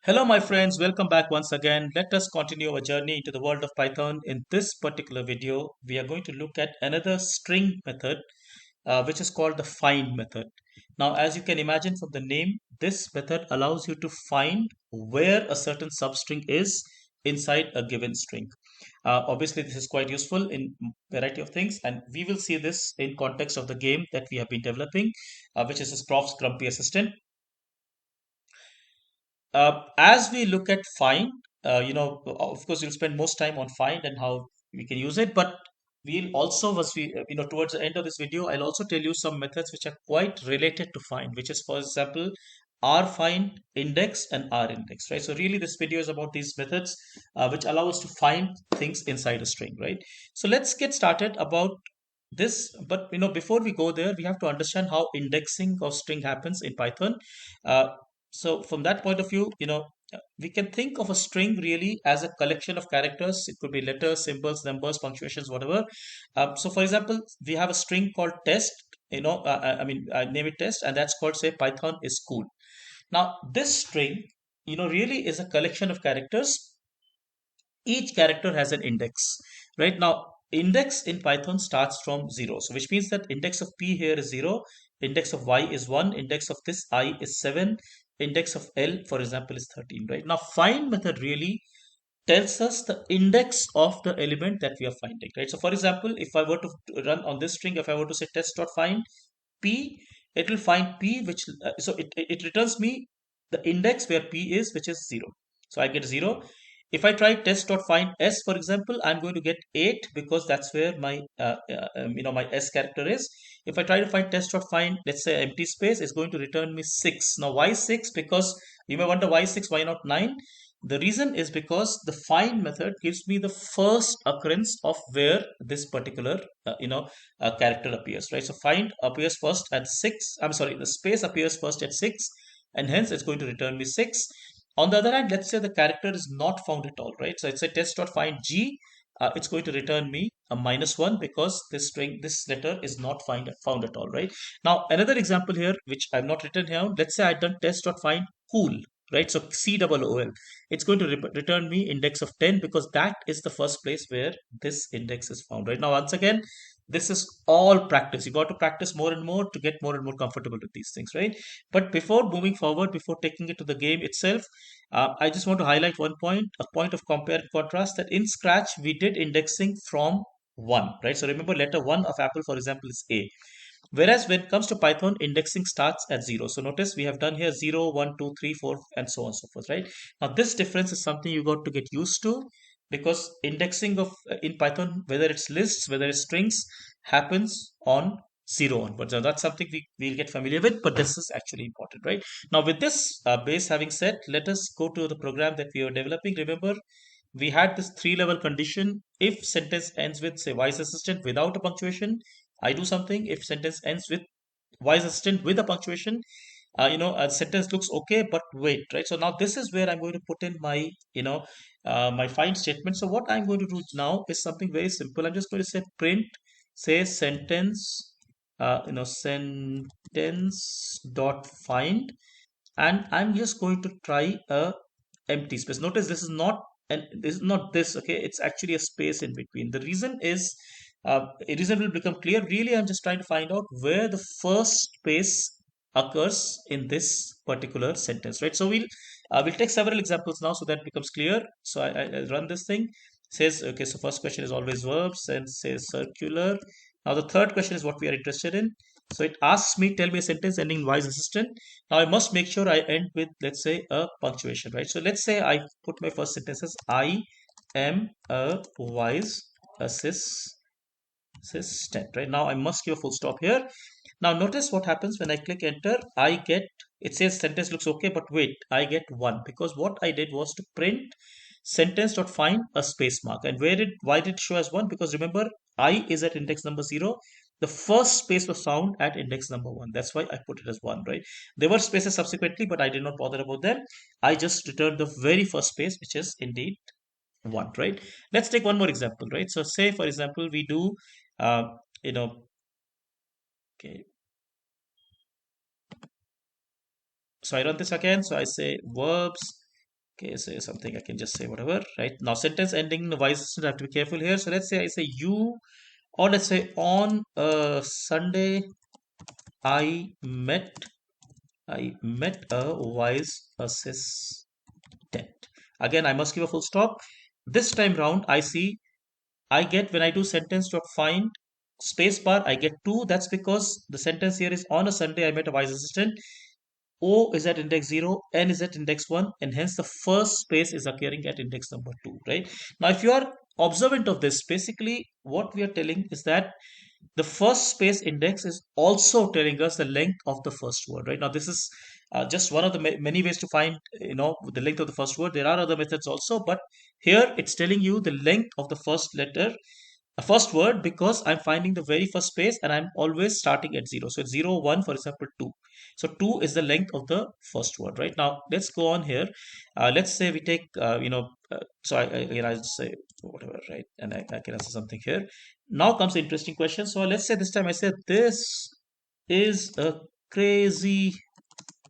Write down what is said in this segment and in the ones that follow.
Hello, my friends. Welcome back once again. Let us continue our journey into the world of Python. In this particular video, we are going to look at another string method, which is called the find method. Now, as you can imagine from the name, this method allows you to find where a certain substring is inside a given string. Obviously, this is quite useful in variety of things, and we will see this in context of the game that we have been developing, which is this Prof's Grumpy Assistant. As we look at find, of course, you'll spend most time on find and how we can use it, but we'll also, towards the end of this video, I'll also tell you some methods which are quite related to find, which is, for example, rfind, index, and rindex, right? So really, this video is about these methods, which allow us to find things inside a string, right? So let's get started about this. But before we go there, we have to understand how indexing of string happens in Python. Uh, so from that point of view, we can think of a string really as a collection of characters. It could be letters, symbols, numbers, punctuations, whatever. So for example, we have a string called test. I name it test, and that's called, say, Python is cool. Now this string, really is a collection of characters. Each character has an index. Right now, index in Python starts from 0, so which means that index of p here is 0, index of y is 1, index of this I is 7, index of L, for example, is 13. Right now, find method really tells us the index of the element that we are finding, right? So for example, if I were to run on this string, if I were to say test.find p, it will find p, which it returns me the index where p is, which is 0. So I get 0. If I try test.find s, for example, I'm going to get 8 because that's where my s character is. If I try to find test.find, let's say, empty space, it's going to return me 6. Now why 6? Because you may wonder, why 6, why not 9? The reason is because the find method gives me the first occurrence of where this particular character appears, right? So find appears first at 6. I'm sorry, the space appears first at 6, and hence it's going to return me 6. On the other hand, let's say the character is not found at all, right? So it's a test.find g. It's going to return me a -1 because this letter is not found at all, right? Now another example here, which I've not written here. Let's say I've done test.find cool, right? So COOL, it's going to return me index of 10 because that is the first place where this index is found. Right now, once again, this is all practice. You got to practice more and more to get more and more comfortable with these things, right? But before moving forward, before taking it to the game itself, I just want to highlight one point, a point of compare and contrast, that in Scratch we did indexing from 1, right? So remember, letter 1 of Apple, for example, is A. Whereas when it comes to Python, indexing starts at 0. So notice we have done here 0, 1, 2, 3, 4, and so on and so forth, right? Now this difference is something you got to get used to, because indexing of in Python, whether it's lists, whether it's strings, happens on 0 onwards. Now that's something we'll get familiar with, but this is actually important, right? Now with this base having said, let us go to the program that we are developing. Remember, we had this 3-level condition. If sentence ends with, say, wise assistant without a punctuation, I do something. If sentence ends with wise assistant with a punctuation, a sentence looks okay, but wait, right? So now this is where I'm going to put in my, my find statement. So what I'm going to do now is something very simple. I'm just going to say print, say sentence, sentence dot find, and I'm just going to try a empty space. Notice this is not, and this is not this, okay? It's actually a space in between. The reason is, a reason will become clear. Really, I'm just trying to find out where the first space occurs in this particular sentence, right? So we'll take several examples now so that becomes clear. So I run this thing. Says, okay, so first question is always verbs, and says circular. Now the third question is what we are interested in. So it asks me, tell me a sentence ending in wise assistant. Now I must make sure I end with, let's say, a punctuation, right? So let's say I put my first sentence as I am a wise assistant, right? Now I must give a full stop here. Now notice what happens when I click enter. I get, it says sentence looks okay, but wait, I get 1 because what I did was to print sentence.find a space mark. And why did it show as 1? Because remember, I is at index number 0. The first space was found at index number 1. That's why I put it as 1, right? There were spaces subsequently, but I did not bother about them. I just returned the very first space, which is indeed 1, right? Let's take one more example, right? So say, for example, we do, uh, you know, okay. So I run this again. So I say verbs, Okay, say something. I can just say whatever. Right now, sentence ending in the wise assistant. I have to be careful here. So let's say I say you, or let's say on Sunday I met a wise assistant. Again, I must give a full stop. This time round, I get when I do sentence dot find space bar, I get two. That's because the sentence here is on a Sunday I met a wise assistant. O is at index 0, N is at index 1, and hence the first space is occurring at index number 2, right? Now, if you are observant of this, basically what we are telling is that the first space index is also telling us the length of the first word, right? Now, this is just one of the many ways to find, the length of the first word. There are other methods also, but here it's telling you the length of the first letter, a first word, because I'm finding the very first space and I'm always starting at 0. So it's 0, 1, for example, 2. So 2 is the length of the first word, right? Now let's go on here. Let's say we take, I'll say whatever, right? And I can answer something here. Now comes the interesting question. So let's say this time I said, this is a crazy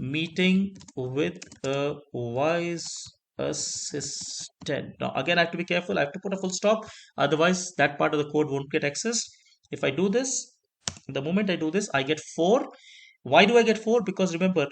meeting with a wise assistant. Now, again, I have to be careful. I have to put a full stop. Otherwise, that part of the code won't get accessed. If I do this, the moment I do this, I get 4. Why do I get 4? Because remember,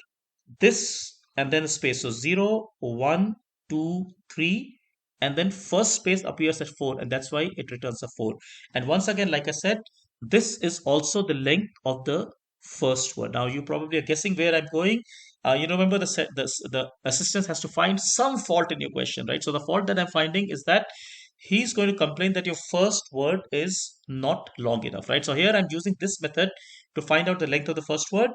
this and then a space. So 0, 1, 2, 3, and then first space appears at 4, and that's why it returns a 4. And once again, like I said, this is also the length of the first word. Now you probably are guessing where I'm going. Remember the assistant has to find some fault in your question, right? So the fault that I'm finding is that he's going to complain that your first word is not long enough, right? So here I'm using this method to find out the length of the first word.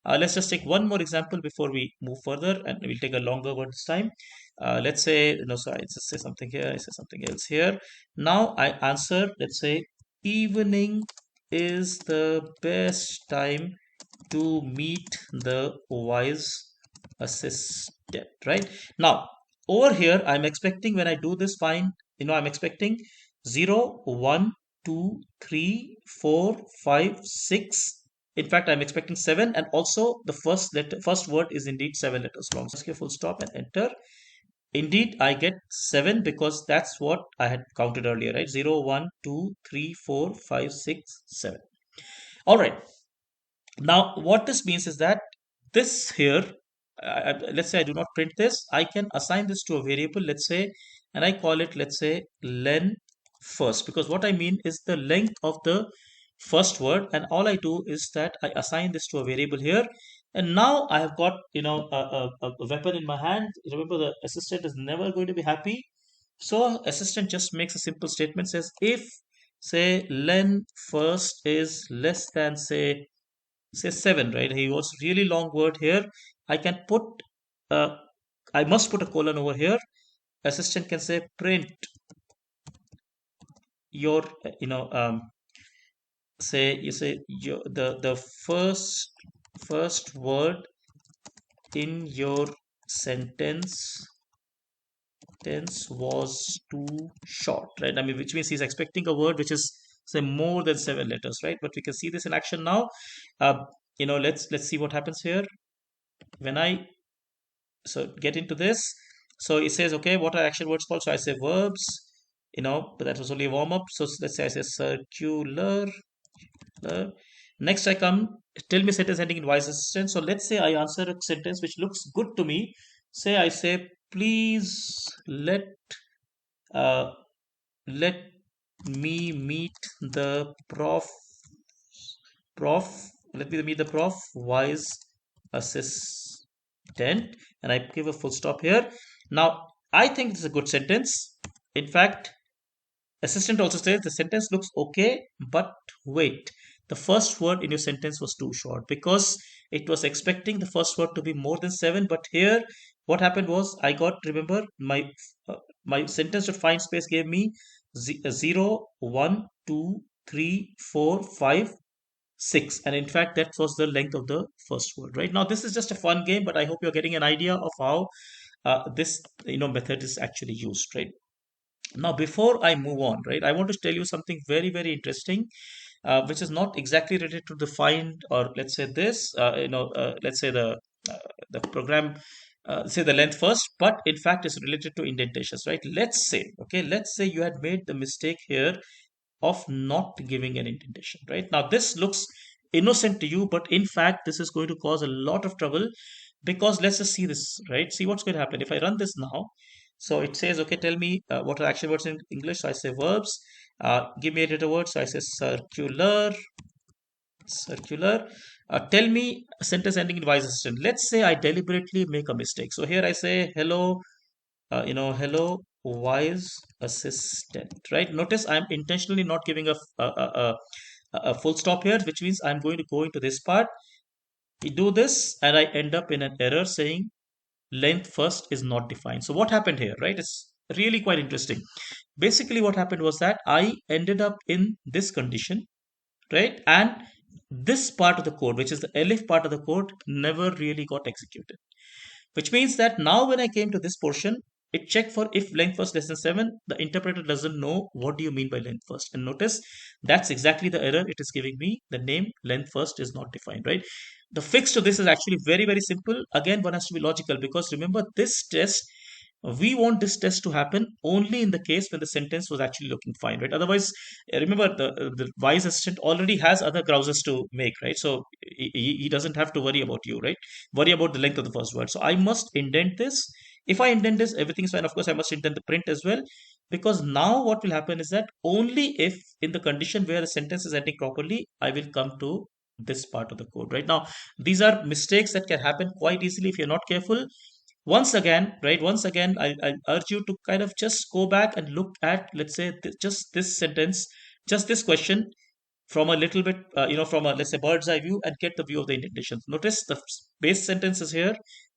Let's just take one more example before we move further, and we'll take a longer word this time. Let's say, no, so I just say something here, I say something else here. Now I answer, let's say, evening is the best time to meet the wise assistant, right? Now, over here, I'm expecting when I do this find, I'm expecting 0, 1, 2, 3, 4, 5, 6. In fact, I'm expecting 7, and also the first word is indeed 7 letters long. So, full stop and enter. Indeed, I get 7 because that's what I had counted earlier, right? 0, 1, 2, 3, 4, 5, 6, 7. All right. Now, what this means is that this here, let's say I do not print this, I can assign this to a variable, let's say, and I call it, let's say, len first, because what I mean is the length of the first word, and all I do is that I assign this to a variable here, and now I have got, a weapon in my hand. Remember, the assistant is never going to be happy. So assistant just makes a simple statement, says if, say, len first is less than, say 7, right? He was really long word here. I can put, uh, I must put a colon over here. Assistant can say print your, say you say your, the first word in your sentence tense was too short, right? I mean, which means he's expecting a word which is, say, more than 7 letters, right? But we can see this in action now. Let's see what happens here when I get into this. So it says, okay, what are action words called? So I say verbs, but that was only a warm up. So let's say I say circular. Next I come, tell me sentence ending in wise assistant. So let's say I answer a sentence which looks good to me. Say I say, please uh, let me meet the prof. Let me meet the prof wise assistant, and I give a full stop here. Now I think it's a good sentence. In fact, assistant also says the sentence looks okay, but wait, the first word in your sentence was too short because it was expecting the first word to be more than 7. But here, what happened was I got, remember, my sentence to find space gave me 0, 1, 2, 3, 4, 5, 6, and in fact that was the length of the first word. Right now, this is just a fun game, but I hope you're getting an idea of how this method is actually used, right? Now, before I move on, right, I want to tell you something very, very interesting, which is not exactly related to the find, or let's say this, let's say the program say the length first, but in fact it's related to indentations, right? Let's say, okay, let's say you had made the mistake here of not giving an indentation, right? Now this looks innocent to you, but in fact this is going to cause a lot of trouble, because let's just see this, right? See what's going to happen if I run this now. So it says, okay, tell me what are action words in English. So I say verbs. Give me a data word. So I say circular, circular. Tell me a sentence ending in vice assistant. Let's say I deliberately make a mistake. So here I say hello, hello wise assistant, right? Notice I'm intentionally not giving a full stop here, which means I'm going to go into this part. We do this and I end up in an error saying length first is not defined. So what happened here, right? It's really quite interesting. Basically what happened was that I ended up in this condition, right? And this part of the code, which is the elif part of the code, never really got executed. Which means that now when I came to this portion, it checked for if length first less than 7. The interpreter doesn't know what do you mean by length first. And notice that's exactly the error it is giving me. The name length first is not defined, right? The fix to this is actually very, very simple. Again, one has to be logical, because remember this test, we want this test to happen only in the case when the sentence was actually looking fine, right? Otherwise, remember the wise assistant already has other browsers to make, right? So he doesn't have to worry about you, right? Worry about the length of the first word. So I must indent this. If I indent this, everything's fine. Of course, I must indent the print as well, because now what will happen is that only if in the condition where the sentence is ending properly, I will come to this part of the code. Right now, these are mistakes that can happen quite easily if you're not careful. Once again, right, once again, I urge you to kind of just go back and look at, let's say, just this sentence, just this question, from a little bit, from a, let's say, bird's eye view, and get the view of the indentation. Notice the base sentence is here,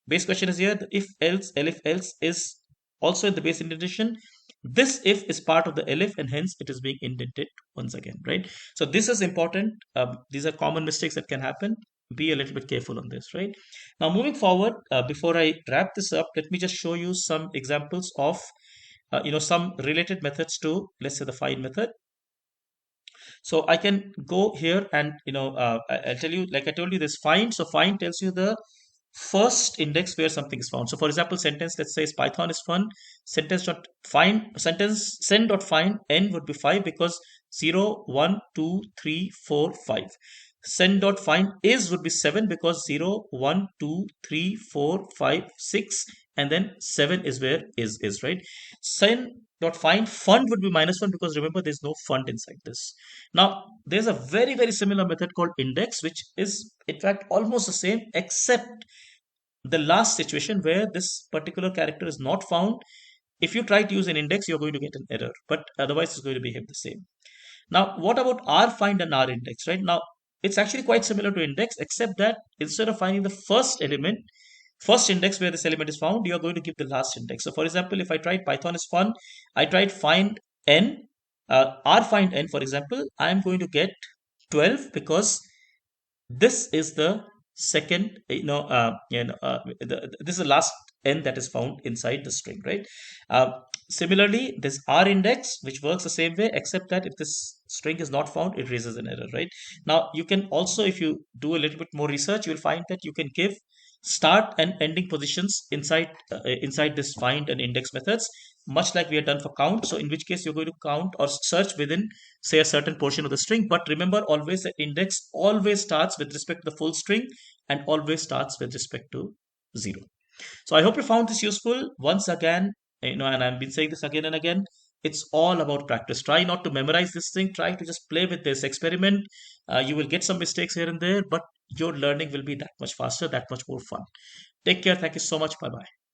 base question is here, the if else, elif else is also in the base indentation. This if is part of the elif, and hence it is being indented once again, right? So this is important. These are common mistakes that can happen. Be a little bit careful on this, right? Now, moving forward, before I wrap this up, let me just show you some examples of, some related methods to, let's say, the find method. So I can go here and, I'll tell you, like I told you, this find. So find tells you the first index where something is found. So for example, sentence, let's say is Python is fun. Sentence dot find, sentence send dot find n would be 5, because 0, 1, 2, 3, 4, 5. Send dot find is would be 7, because 0, 1, 2, 3, 4, 5, 6, and then 7 is where is, right? Send dot find fund would be -1, because remember there's no fund inside this. Now there's a very, very similar method called index, which is in fact almost the same, except the last situation where this particular character is not found. If you try to use an index, you're going to get an error, but otherwise it's going to behave the same. Now, what about rfind and rindex, right? Now, it's actually quite similar to index, except that instead of finding the first element, first index where this element is found, you are going to give the last index. So, for example, if I tried Python is fun, I tried find n, rfind n, for example, I am going to get 12, because this is the second, this is the last n that is found inside the string, right? Similarly, this r index, which works the same way, except that if this string is not found, it raises an error, right? Now you can also, if you do a little bit more research, you will find that you can give start and ending positions inside this find and index methods, much like we have done for count. So in which case you're going to count or search within, say, a certain portion of the string. But remember, always the index always starts with respect to the full string, and always starts with respect to 0. So I hope you found this useful. Once again, and I've been saying this again and again, it's all about practice. Try not to memorize this thing. Try to just play with this experiment. You will get some mistakes here and there, but your learning will be that much faster, that much more fun. Take care. Thank you so much. Bye bye.